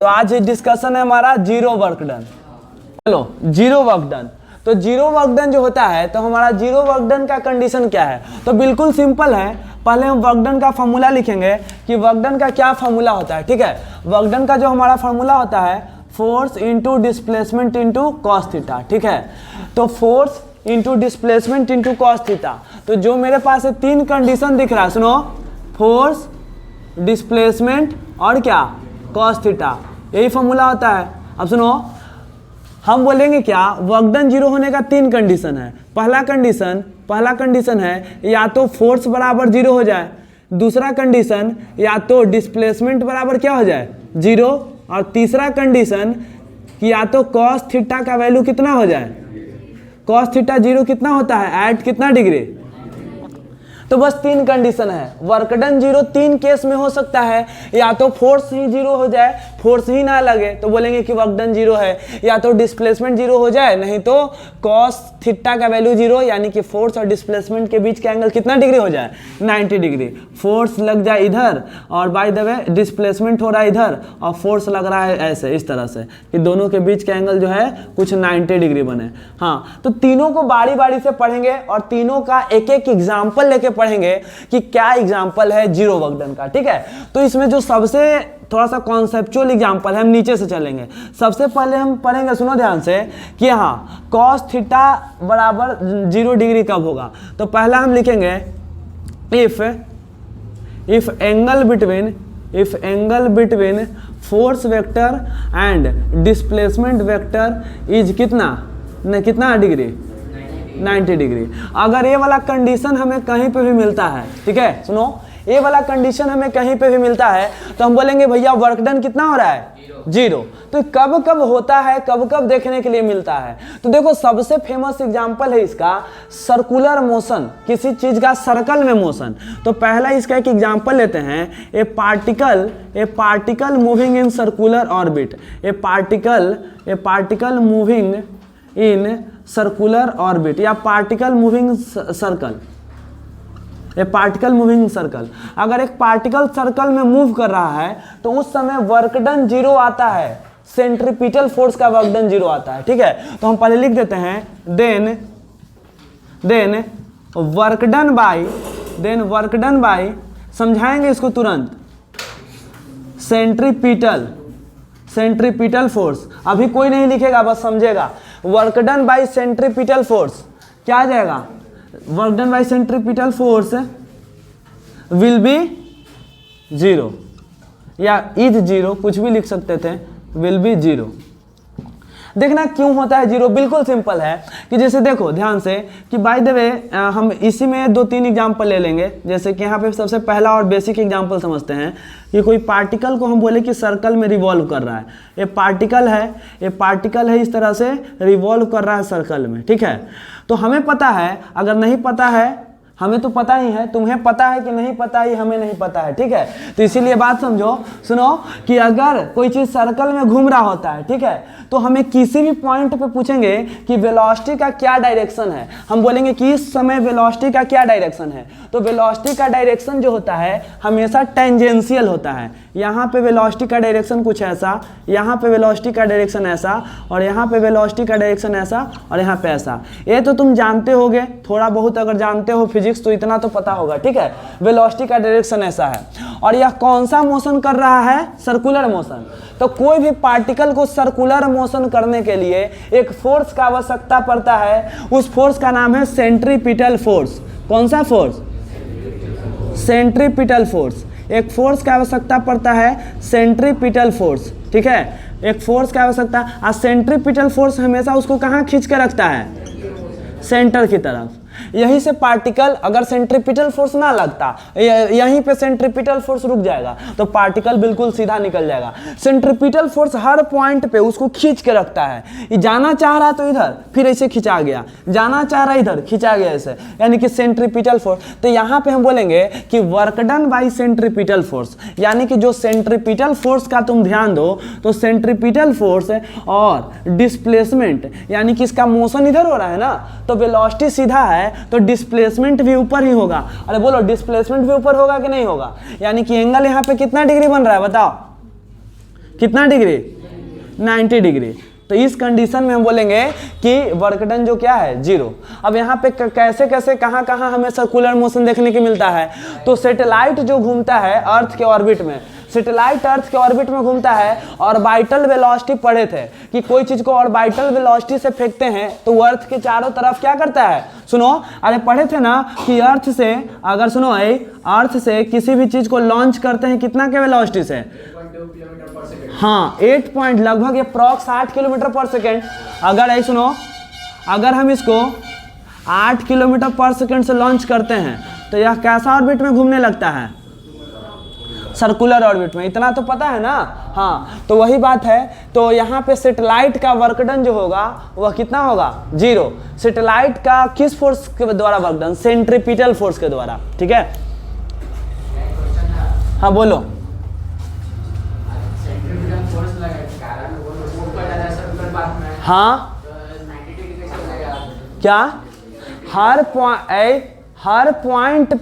तो आज डिस्कशन है हमारा जीरो वर्क डन। चलो जीरो वर्क डन, तो जीरो वर्क डन जो होता है तो हमारा जीरो वर्क डन का कंडीशन क्या है, तो बिल्कुल सिंपल है। पहले हम वर्क डन का फॉर्मूला लिखेंगे कि वर्क डन का क्या फॉर्मूला होता है। ठीक है, वर्क डन का जो हमारा फॉर्मूला होता है force into displacement into cos theta. ठीक है, तो force into displacement into cos theta. तो जो मेरे पास है तीन कंडीशन दिख रहा है, सुनो, फोर्स, डिस्प्लेसमेंट और क्या, कॉस थीटा, यही फॉर्मूला होता है। अब सुनो, हम बोलेंगे क्या, वर्क डन जीरो होने का तीन कंडीशन है। पहला कंडीशन है या तो फोर्स बराबर जीरो हो जाए, दूसरा कंडीशन या तो डिस्प्लेसमेंट बराबर क्या हो जाए, जीरो, और तीसरा कंडीशन कि या तो कॉस थीटा का वैल्यू कितना हो जाए, कॉस थीटा जीरो कितना होता है, एट कितना डिग्री। तो बस तीन कंडीशन है। वर्क डन जीरो तीन केस में हो सकता है, या तो फोर्स ही जीरो हो जाए, फोर्स ही ना लगे तो बोलेंगे कि वर्क डन जीरो है, या तो डिस्प्लेसमेंट जीरो हो जाए, नहीं तो कॉस थीटा का वैल्यू जीरो, यानी कि फोर्स और डिस्प्लेसमेंट के बीच का एंगल कितना डिग्री हो जाए, 90 डिग्री। फोर्स लग जाए इधर और बाय द वे डिस्प्लेसमेंट हो रहा है इधर और फोर्स लग रहा है ऐसे, इस तरह से कि दोनों के बीच का एंगल जो है कुछ 90 डिग्री बने। हाँ, तो तीनों को बारी बारी से पढ़ेंगे और तीनों का एक एक एग्जाम्पल लेके पढ़ेंगे कि क्या एग्जाम्पल है जीरो वर्क डन का। ठीक है, तो इसमें जो सबसे थोड़ा सा कॉन्सेप्चुअल एग्जाम्पल है, हम नीचे से चलेंगे। सबसे पहले हम पढ़ेंगे, सुनो ध्यान से, कि हाँ कॉस थीटा बराबर 0 डिग्री कब होगा। तो पहला हम लिखेंगे if angle between force vector and displacement vector is कितना डिग्री, 90 डिग्री। अगर ये वाला कंडीशन हमें कहीं पे भी मिलता है, ठीक है, सुनो, ये वाला कंडीशन हमें कहीं पे भी मिलता है तो हम बोलेंगे भैया वर्क डन कितना हो रहा है, जीरो। तो कब कब होता है, कब कब देखने के लिए मिलता है, तो देखो सबसे फेमस एग्जांपल है इसका सर्कुलर मोशन, किसी चीज का सर्कल में मोशन। तो पहला इसका एक एग्जांपल लेते हैं, a particle moving in circular orbit, a particle moving in circular orbit, या particle moving circle, a particle moving circle. अगर एक पार्टिकल सर्कल में मूव कर रहा है तो उस समय वर्क डन जीरो आता है, सेंट्रीपिटल फोर्स का वर्क डन जीरो आता है। ठीक है, तो हम पहले लिख देते हैं देन वर्क डन बाय, समझाएंगे इसको तुरंत, सेंट्रीपिटल फोर्स। अभी कोई नहीं लिखेगा, बस समझेगा। Work done by centripetal force क्या आ जाएगा, work done by centripetal force will be zero, या इज जीरो, कुछ भी लिख सकते थे, विल बी जीरो। देखना क्यों होता है जीरो, बिल्कुल सिंपल है कि जैसे देखो ध्यान से कि बाय द वे हम इसी में 2-3 एग्जांपल ले लेंगे। जैसे कि यहाँ पे सबसे पहला और बेसिक एग्जांपल समझते हैं कि कोई पार्टिकल को हम बोले कि सर्कल में रिवॉल्व कर रहा है, ये पार्टिकल है इस तरह से रिवॉल्व कर रहा है सर्कल में। ठीक है, तो हमें पता है, अगर नहीं पता है, हमें तो पता ही है, तुम्हें पता है कि नहीं पता है, हमें नहीं पता है। ठीक है, तो इसीलिए बात समझो, सुनो, कि अगर कोई चीज सर्कल में घूम रहा होता है, ठीक है, तो हमें किसी भी पॉइंट पे पूछेंगे कि वेलोसिटी का क्या डायरेक्शन है, हम बोलेंगे कि इस समय वेलोसिटी का क्या डायरेक्शन है। तो वेलोसिटी का डायरेक्शन जो होता है हमेशा टेंजेंशियल होता है। यहाँ पे वेलोसिटी का डायरेक्शन कुछ ऐसा, यहाँ पे वेलोसिटी का डायरेक्शन ऐसा, और यहाँ पे वेलोसिटी का डायरेक्शन ऐसा, और यहाँ पे ऐसा। ये तो तुम जानते होगे, थोड़ा बहुत अगर जानते हो फिजिक्स तो इतना तो पता होगा। ठीक है, वेलोसिटी का डायरेक्शन ऐसा है, और यह कौन सा मोशन कर रहा है, सर्कुलर मोशन। तो कोई भी पार्टिकल को सर्कुलर मोशन करने के लिए एक फोर्स का आवश्यकता पड़ता है, उस फोर्स का नाम है सेंट्रीपिटल फोर्स। कौन सा फोर्स, सेंट्रीपिटल फोर्स। एक फोर्स की आवश्यकता पड़ता है सेंट्रीपिटल फोर्स। ठीक है, एक फोर्स की आवश्यकता, और सेंट्रीपिटल फोर्स हमेशा उसको कहाँ खींच के रखता है, सेंटर की तरफ। यहीं से पार्टिकल, अगर सेंट्रीपिटल फोर्स ना लगता, यहीं पे सेंट्रीपिटल फोर्स रुक जाएगा तो पार्टिकल बिल्कुल सीधा निकल जाएगा। सेंट्रीपिटल फोर्स हर पॉइंट पे उसको खींच के रखता है। ये जाना चाह रहा तो इधर, फिर ऐसे खिंचा गया, जाना चाह रहा इधर, खिंचा गया ऐसे, यानी कि सेंट्रीपिटल फोर्स। तो यहाँ पे हम बोलेंगे कि work done by centripetal force, यानी कि जो सेंट्रीपिटल फोर्स का तुम ध्यान दो, तो सेंट्रीपिटल फोर्स और डिस्प्लेसमेंट, यानी कि इसका मोशन इधर हो रहा है ना, तो वेलोसिटी सीधा है तो डिस्प्लेसमेंट भी ऊपर ही होगा। अरे बोलो, डिस्प्लेसमेंट भी ऊपर होगा कि नहीं होगा, यानी कि एंगल यहाँ पे कितना डिग्री बन रहा है, बताओ कितना डिग्री, 90 डिग्री। तो इस कंडीशन में हम बोलेंगे कि वर्क डन जो क्या है, 0। अब यहाँ पे कैसे कैसे कहाँ कहाँ हमें सर्कुलर मोशन देखने को मिलता है। तो सैटेलाइट जो घूमता है अर्थ के ऑर्बिट में, सैटेलाइट अर्थ के ऑर्बिट में घूमता है। ऑर्बिटल वेलोसिटी पढ़े थे कि कोई चीज को ऑर्बिटल वेलोसिटी से फेंकते हैं तो वो अर्थ के चारों तरफ क्या करता है, सुनो, अरे पढ़े थे ना कि अर्थ से, अगर सुनो अर्थ से किसी भी चीज को लॉन्च करते हैं कितना के वेलोसिटी से, हाँ 8 पॉइंट लगभग अप्रॉक्स 8 किलोमीटर पर सेकेंड। अगर ऐसे सुनो, अगर हम इसको 8 किलोमीटर पर सेकेंड से लॉन्च करते हैं तो यह कैसा ऑर्बिट में घूमने लगता है, सर्कुलर ऑर्बिट में। इतना तो पता है ना, हाँ। तो वही बात है। तो यहाँ पे सैटेलाइट का वर्क डन जो होगा वह कितना होगा, 0। सैटेलाइट का किस फोर्स के द्वारा वर्क डन, सेंट्रीपिटल फोर्स के द्वारा, ठीक है। हाँ बोलो। हाँ क्या, हर पॉइंट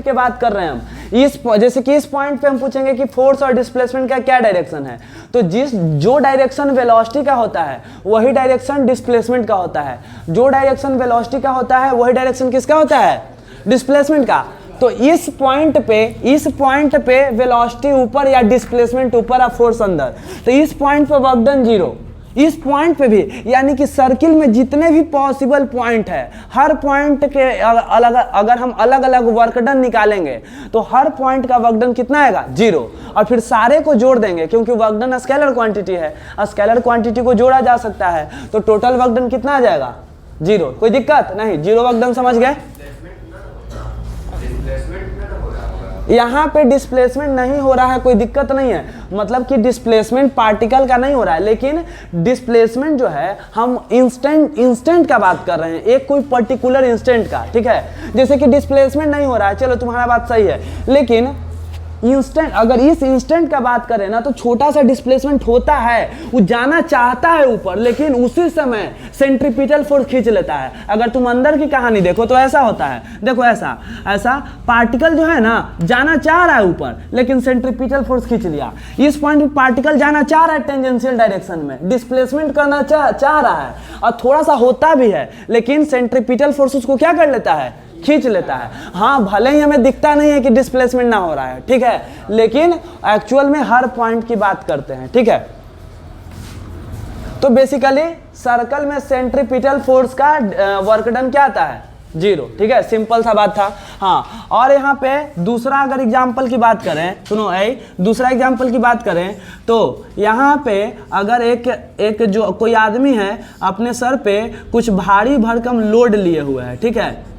के बात कर रहे हैं हम। इस जैसे कि इस पॉइंट पे हम पूछेंगे कि फोर्स और डिस्प्लेसमेंट का क्या डायरेक्शन है, तो जो डायरेक्शन वेलोसिटी का होता है वही डायरेक्शन डिस्प्लेसमेंट का होता है। जो डायरेक्शन वेलोसिटी का होता है वही डायरेक्शन किसका होता है, डिस्प्लेसमेंट का। तो इस पॉइंट पे वेलोसिटी ऊपर या डिस्प्लेसमेंट ऊपर या फोर्स अंदर, तो इस पॉइंट पे वर्क डन 0। इस पॉइंट पे भी, यानी कि सर्किल में जितने भी पॉसिबल पॉइंट है, हर पॉइंट के अलग, अगर हम अलग अलग वर्क डन निकालेंगे तो हर पॉइंट का वर्क डन कितना आएगा, 0। और फिर सारे को जोड़ देंगे क्योंकि वर्क डन स्केलर क्वांटिटी है, स्केलर क्वांटिटी को जोड़ा जा सकता है। तो टोटल वर्क डन कितना आ जाएगा, 0। कोई दिक्कत नहीं, 0 वर्क डन, समझ गए। यहाँ पे डिस्प्लेसमेंट नहीं हो रहा है, कोई दिक्कत नहीं है, मतलब कि डिस्प्लेसमेंट पार्टिकल का नहीं हो रहा है, लेकिन डिस्प्लेसमेंट जो है हम इंस्टेंट का बात कर रहे हैं, एक कोई पर्टिकुलर इंस्टेंट का, ठीक है। जैसे कि डिस्प्लेसमेंट नहीं हो रहा है, चलो तुम्हारा बात सही है, लेकिन इंस्टेंट, अगर इस इंस्टेंट का बात करें ना तो छोटा सा डिस्प्लेसमेंट होता है, वो जाना चाहता है ऊपर, लेकिन उसी समय सेंट्रीपिटल फोर्स खींच लेता है। अगर तुम अंदर की कहानी देखो तो ऐसा होता है, देखो ऐसा पार्टिकल जो है ना जाना चाह रहा है ऊपर, लेकिन सेंट्रीपिटल फोर्स खींच लिया। इस पॉइंट पे पार्टिकल जाना चाह रहा है टेंजेंशियल डायरेक्शन में, डिस्प्लेसमेंट करना चाह रहा है और थोड़ा सा होता भी है, लेकिन सेंट्रीपिटल फोर्स उसको क्या कर लेता है, खींच लेता है। हाँ भले ही हमें दिखता नहीं है कि डिस्प्लेसमेंट ना हो रहा है, ठीक है, लेकिन एक्चुअल में हर पॉइंट की बात करते हैं, ठीक है। तो बेसिकली सर्कल में सेंट्रीपिटल फोर्स का वर्क डन क्या आता है, 0, ठीक है, सिंपल सा बात था। हाँ, और यहाँ पे दूसरा अगर एग्जाम्पल की बात करें, सुनो दूसरा एग्जाम्पल की बात करें तो यहाँ पे अगर एक जो कोई आदमी है अपने सर पे कुछ भारी भरकम लोड लिए हुए है, ठीक है।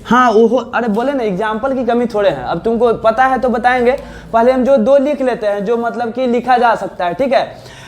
हाँ वो, अरे बोले ना एग्जाम्पल की कमी थोड़े हैं, अब तुमको पता है तो बताएंगे, पहले हम जो 2 लिख लेते हैं जो मतलब कि लिखा जा सकता है, ठीक है।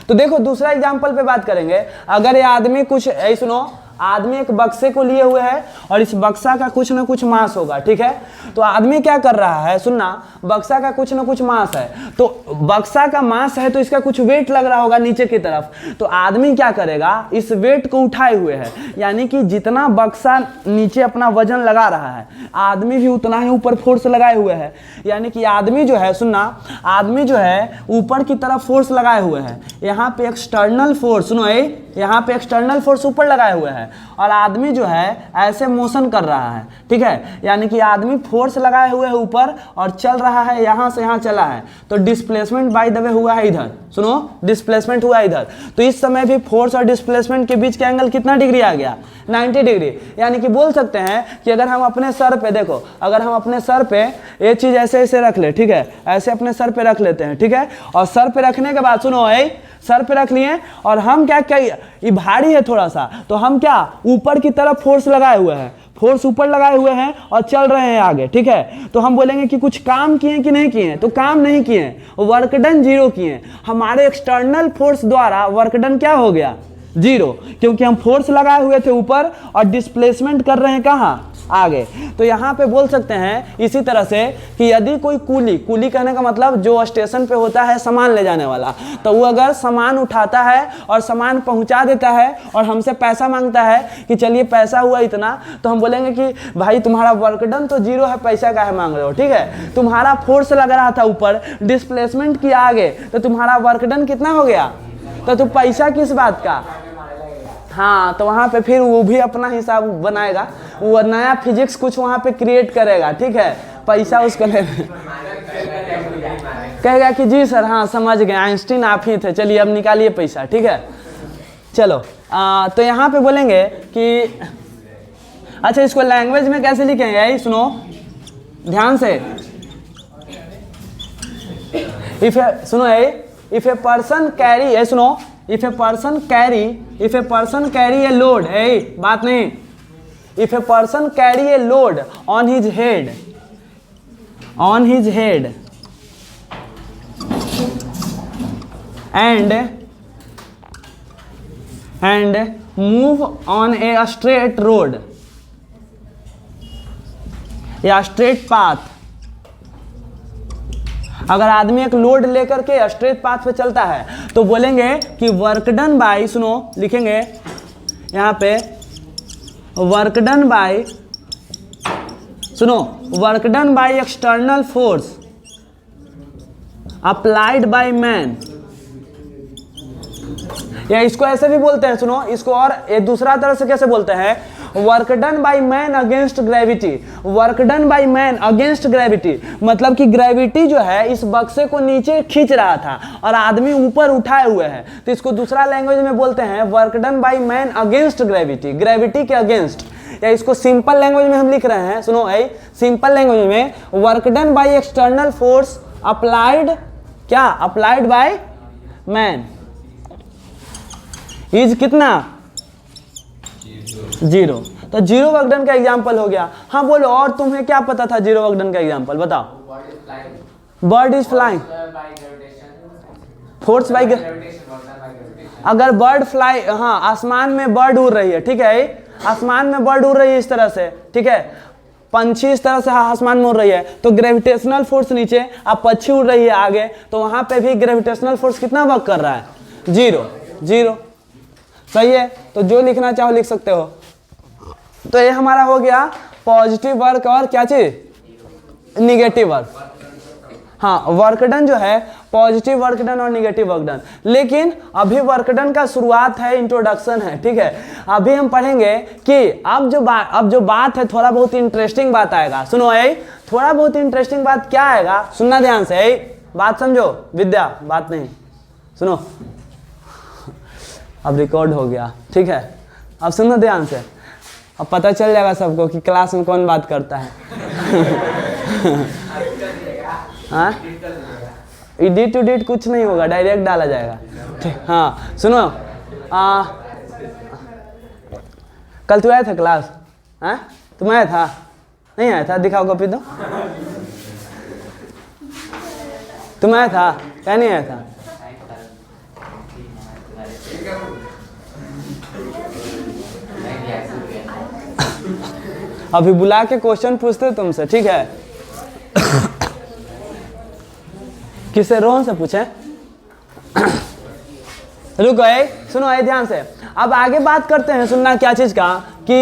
तो देखो दूसरा एग्जाम्पल पे बात करेंगे। अगर ये आदमी कुछ सुनो, आदमी एक बक्से को लिए हुए है और इस बक्सा का कुछ ना कुछ मास होगा, ठीक है। तो आदमी क्या कर रहा है, सुनना, बक्सा का कुछ ना कुछ मास है, तो बक्सा का मास है तो इसका कुछ वेट लग रहा होगा नीचे की तरफ। तो आदमी क्या करेगा, इस वेट को उठाए हुए है, यानी कि जितना बक्सा नीचे अपना वजन लगा रहा है आदमी भी उतना ही ऊपर फोर्स लगाए हुए है। यानी कि आदमी जो है, सुनना, आदमी जो है ऊपर की तरफ फोर्स लगाए हुए है। यहाँ पे एक्सटर्नल फोर्स, सुनो यहाँ पे एक्सटर्नल फोर्स ऊपर लगाए हुए है और आदमी जो है ऐसे मोशन कर रहा है, ठीक है। यानी कि आदमी फोर्स लगाए हुए है ऊपर और चल रहा है, यहाँ से यहाँ चला है, तो डिस्प्लेसमेंट बाय द वे हुआ है इधर, सुनो, डिस्प्लेसमेंट हुआ इधर। तो इस समय भी फोर्स और डिस्प्लेसमेंट के बीच का एंगल कितना डिग्री आ गया, 90 डिग्री। यानी कि बोल सकते हैं कि अगर हम अपने सर पे, देखो अगर हम अपने सर पे ये चीज ऐसे ऐसे रख ले, ठीक है, ऐसे अपने सर पे रख लेते हैं, ठीक है। और सर पे रखने के बाद सुनो, सर पे रख लिए और हम क्या ये भारी है थोड़ा सा, तो हम क्या ऊपर की तरफ फोर्स लगाए हुए हैं, फोर्स ऊपर लगाए हुए हैं और चल रहे हैं आगे, ठीक है। तो हम बोलेंगे कि कुछ काम किए कि नहीं किए, तो काम नहीं किए, वर्क डन 0 किए। हमारे एक्सटर्नल फोर्स द्वारा वर्क डन क्या हो गया, 0, क्योंकि हम फोर्स लगाए हुए थे ऊपर और डिस्प्लेसमेंट कर रहे हैं कहाँ, आगे। तो यहाँ पे बोल सकते हैं इसी तरह से कि यदि कोई कूली, कूली कहने का मतलब जो स्टेशन पे होता है सामान ले जाने वाला, तो वो अगर सामान उठाता है और सामान पहुँचा देता है और हमसे पैसा मांगता है कि चलिए पैसा हुआ इतना, तो हम बोलेंगे कि भाई तुम्हारा वर्क डन तो 0 है, पैसा काहे मांग रहे हो, ठीक है। तुम्हारा फोर्स लग रहा था ऊपर, डिस्प्लेसमेंट किया आगे, तो तुम्हारा वर्क डन कितना हो गया, तो तुम पैसा किस बात का, हाँ, तो वहाँ पे फिर वो भी अपना हिसाब बनाएगा, वो नया फिजिक्स कुछ वहाँ पे क्रिएट करेगा, ठीक है, पैसा उसको ले कहेगा कि जी सर हाँ समझ गए, आइंस्टीन आप ही थे, चलिए अब निकालिए पैसा, ठीक है। चलो तो यहाँ पे बोलेंगे कि अच्छा इसको लैंग्वेज में कैसे लिखेंगे, यही सुनो ध्यान से, सुनो इफ ए पर्सन कैरी, ये सुनो, if a person carry a load, बात नहीं, if a person carry a load on his head and move on a straight road, या स्ट्रेट पाथ, अगर आदमी एक लोड लेकर के स्ट्रेट पाथ पे चलता है तो बोलेंगे कि वर्क डन बाय, सुनो लिखेंगे यहाँ पे वर्क डन बाय, सुनो work done by external force applied by man, या इसको ऐसे भी बोलते हैं, सुनो इसको और ये दूसरा तरह से कैसे बोलते हैं, work done by man against gravity, work done by man against gravity, मतलब कि ग्रेविटी जो है इस बक्से को नीचे खींच रहा था और आदमी ऊपर उठाए हुए हैं, तो इसको दूसरा लैंग्वेज में बोलते हैं work done by man against gravity, gravity के अगेंस्ट। या इसको सिंपल लैंग्वेज में हम लिख रहे हैं, सुनो सिंपल लैंग्वेज में work done by external force applied, क्या अप्लाइड बाय मैन इज कितना 0, तो 0 वर्क डन का एग्जांपल हो गया। हाँ बोलो, और तुम्हें क्या पता था 0 वर्क डन का एग्जांपल बताओ। Bird is flying, force by, अगर बर्ड फ्लाई, हाँ आसमान में बर्ड उड़ रही है, ठीक है, आसमान में बर्ड उड़ रही है इस तरह से, ठीक है, पंछी इस तरह से आसमान में उड़ रही है, तो ग्रेविटेशनल फोर्स नीचे, अब पक्षी उड़ रही है आगे, तो वहां पे भी ग्रेविटेशनल फोर्स कितना वर्क कर रहा है, 0। सही है, तो जो लिखना चाहो लिख सकते हो। तो ये हमारा हो गया पॉजिटिव वर्क और क्या चीज, निगेटिव वर्क। हाँ, वर्क डन जो है पॉजिटिव वर्क डन और निगेटिव वर्क डन, लेकिन अभी वर्क डन का शुरुआत है, इंट्रोडक्शन है, ठीक है। अभी हम पढ़ेंगे कि अब जो बात है, थोड़ा बहुत इंटरेस्टिंग बात आएगा, सुनो थोड़ा बहुत इंटरेस्टिंग बात क्या आएगा, सुनना ध्यान से, बात समझो, विद्या बात नहीं, सुनो, अब रिकॉर्ड हो गया, ठीक है, अब सुनो ध्यान से, अब पता चल जाएगा सबको कि क्लास में कौन बात करता है। हाँ, एडिट कुछ नहीं होगा, डायरेक्ट डाला जाएगा, ठीक। हाँ सुनो, कल तू आया था क्लास, हाँ तुम आया था, नहीं आया था, दिखाओ कॉपी दो, तुम आया था क्या नहीं आया था, अभी बुला के क्वेश्चन पूछते तुमसे, ठीक है। किसे, रोहन से पूछे, रुको सुनो ध्यान से, अब आगे बात करते हैं, सुनना क्या चीज का, कि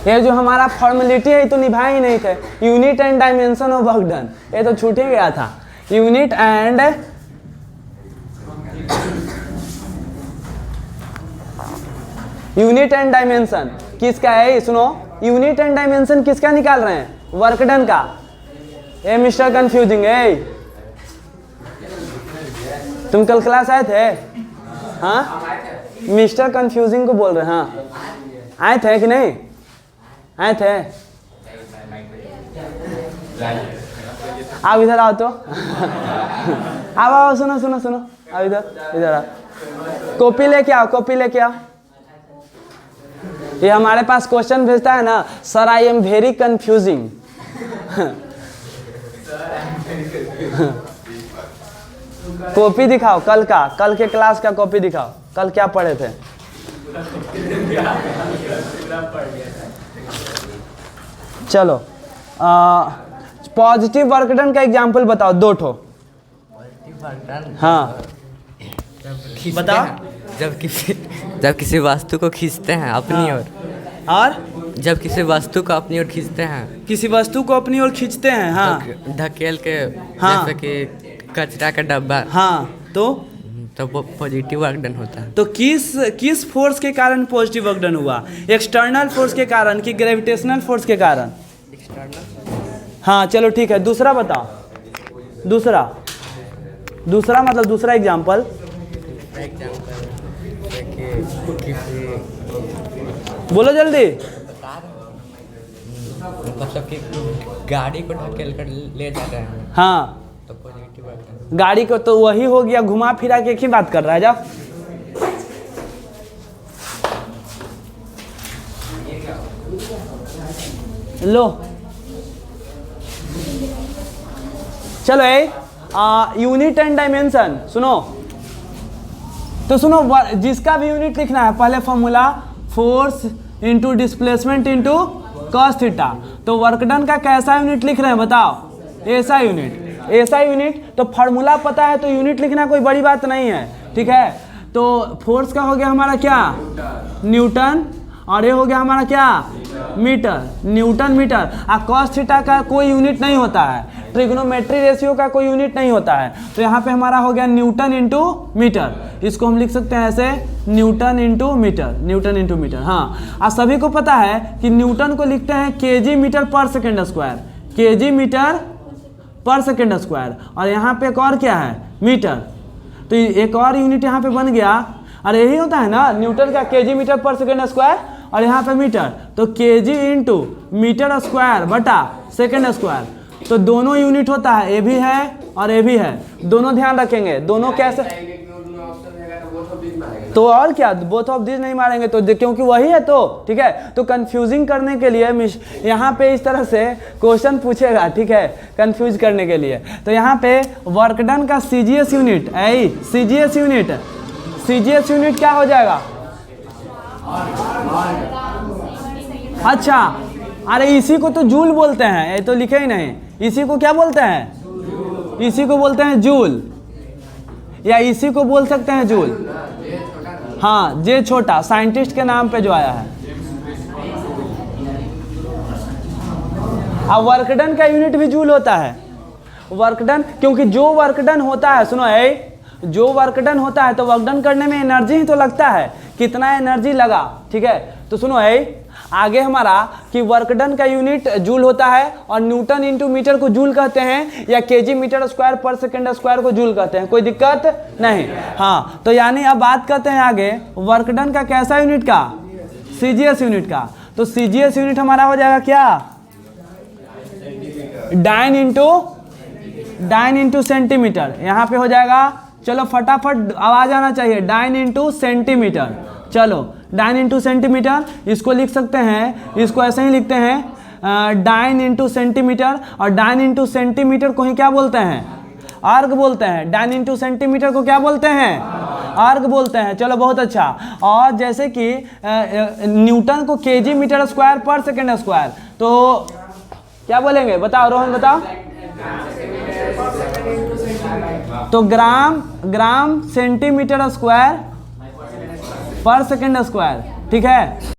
ये जो हमारा फॉर्मेलिटी है ये तो निभा ही नहीं थे, unit and dimension of work done, ये तो छूट ही गया था, यूनिट एंड डायमेंशन किसका है, सुनो यूनिट एंड डायमेंशन किसका निकाल रहे हैं, वर्क डन का। ए मिस्टर कंफ्यूजिंग, तुम कल क्लास आए थे, हाँ मिस्टर कंफ्यूजिंग को बोल रहे हैं, हाँ आए थे कि नहीं आए थे, आओ इधर आओ तो, आओ सुनो सुनो सुनो, आओ इधर आओ, कॉपी लेके आओ, कॉपी लेके आओ। ये हमारे पास क्वेश्चन भेजता है ना, sir I am very confusing, copy दिखाओ, कल के क्लास का कॉपी दिखाओ, कल क्या पढ़े थे। चलो पॉजिटिव वर्क डन का एग्जाम्पल बताओ, 2 ठो। हाँ बताओ। जब किसी वस्तु को खींचते हैं अपनी ओर, और जब किसी वस्तु को अपनी ओर खींचते हैं, किसी वस्तु को अपनी ओर खींचते हैं, हाँ तो ढकेल के, हाँ। जैसे कि कचरा का डब्बा, हाँ तो वो पॉजिटिव वर्क डन होता है। तो किस फोर्स के कारण पॉजिटिव वर्क डन हुआ? एक्सटर्नल फोर्स के कारण कि ग्रेविटेशनल फोर्स के कारण? हाँ चलो ठीक है, दूसरा बताओ। दूसरा मतलब दूसरा एग्जाम्पल। बोलो जल्दी। मतलब कि गाड़ी को ढकेल कर ले जा रहे हैं, हाँ तो पॉजिटिव वर्क डन। गाड़ी को तो वही हो गया, घुमा फिरा के एक ही बात कर रहा है। जा लो चलो यूनिट एंड डायमेंशन सुनो। तो सुनो, जिसका भी यूनिट लिखना है पहले formula force into displacement into cos theta. तो वर्क डन का कैसा यूनिट लिख रहे हैं बताओ? ऐसा यूनिट, ऐसा यूनिट। तो फार्मूला पता है तो यूनिट लिखना कोई बड़ी बात नहीं है, ठीक है। तो फोर्स का हो गया हमारा क्या? न्यूटन, और ये हो गया हमारा क्या? Metre, newton metre. और कॉस थीटा का कोई यूनिट नहीं होता है, ट्रिग्नोमेट्री रेशियो का कोई यूनिट नहीं होता है। तो यहाँ पे हमारा हो गया न्यूटन इंटू मीटर। इसको हम लिख सकते हैं ऐसे, newton into metre, newton into metre. हाँ, और सभी को पता है कि न्यूटन को लिखते हैं केजी मीटर पर सेकेंड स्क्वायर, केजी मीटर पर सेकेंड स्क्वायर। और यहाँ पे एक और क्या है? मीटर। तो एक और यूनिट यहाँ पे बन गया। और यही होता है ना न्यूटन का, केजी मीटर पर सेकेंड स्क्वायर, और यहाँ पे मीटर। तो केजी इंटू मीटर स्क्वायर बटा सेकेंड स्क्वायर। तो दोनों यूनिट होता है, ये भी है और ये भी है, दोनों ध्यान रखेंगे। दोनों कैसे? तो और क्या, बोथ ऑफ दिस नहीं मारेंगे तो, क्योंकि वही है तो, ठीक है। तो कंफ्यूजिंग करने के लिए यहाँ पे इस तरह से क्वेश्चन पूछेगा, ठीक है, कंफ्यूज करने के लिए। तो यहाँ पे वर्क डन का सीजीएस यूनिट, सीजीएस यूनिट क्या हो जाएगा? अच्छा, अरे इसी को तो जूल बोलते हैं, ये तो लिखे ही नहीं। इसी को क्या बोलते हैं? इसी को बोलते हैं जूल, या इसी को बोल सकते हैं जूल। हाँ, जे छोटा, साइंटिस्ट के नाम पे जो आया है। अब वर्क डन का यूनिट भी जूल होता है। वर्क डन, क्योंकि जो वर्क डन होता है, सुनो जो वर्क डन होता है तो वर्क डन करने में एनर्जी ही तो लगता है, कितना एनर्जी लगा, ठीक है। तो सुनो आगे हमारा कि वर्क डन का यूनिट जूल होता है, और न्यूटन इंटू मीटर को जूल कहते हैं, या केजी मीटर स्क्वायर पर सेकेंड स्क्वायर को जूल कहते हैं, कोई दिक्कत नहीं। हाँ, तो यानी अब बात करते हैं आगे वर्क डन का कैसा यूनिट का? सीजीएस यूनिट का। तो सीजीएस यूनिट हमारा हो जाएगा क्या? Dyne into centimetre. यहाँ पे हो जाएगा, चलो फटाफट आवाज आना चाहिए, डाइन इंटू सेंटीमीटर। चलो डाइन इंटू सेंटीमीटर, इसको लिख सकते हैं, इसको ऐसे ही लिखते हैं डाइन इंटू सेंटीमीटर। और डाइन इंटू सेंटीमीटर को ही क्या बोलते हैं? आर्ग बोलते हैं। डाइन इंटू सेंटीमीटर को क्या बोलते हैं? आर्ग बोलते हैं। चलो बहुत अच्छा। और जैसे कि न्यूटन को केजी मीटर स्क्वायर पर सेकेंड स्क्वायर, तो क्या बोलेंगे? बताओ रोहन, बताओ। तो ग्राम सेंटीमीटर स्क्वायर पर सेकेंड स्क्वायर, ठीक है।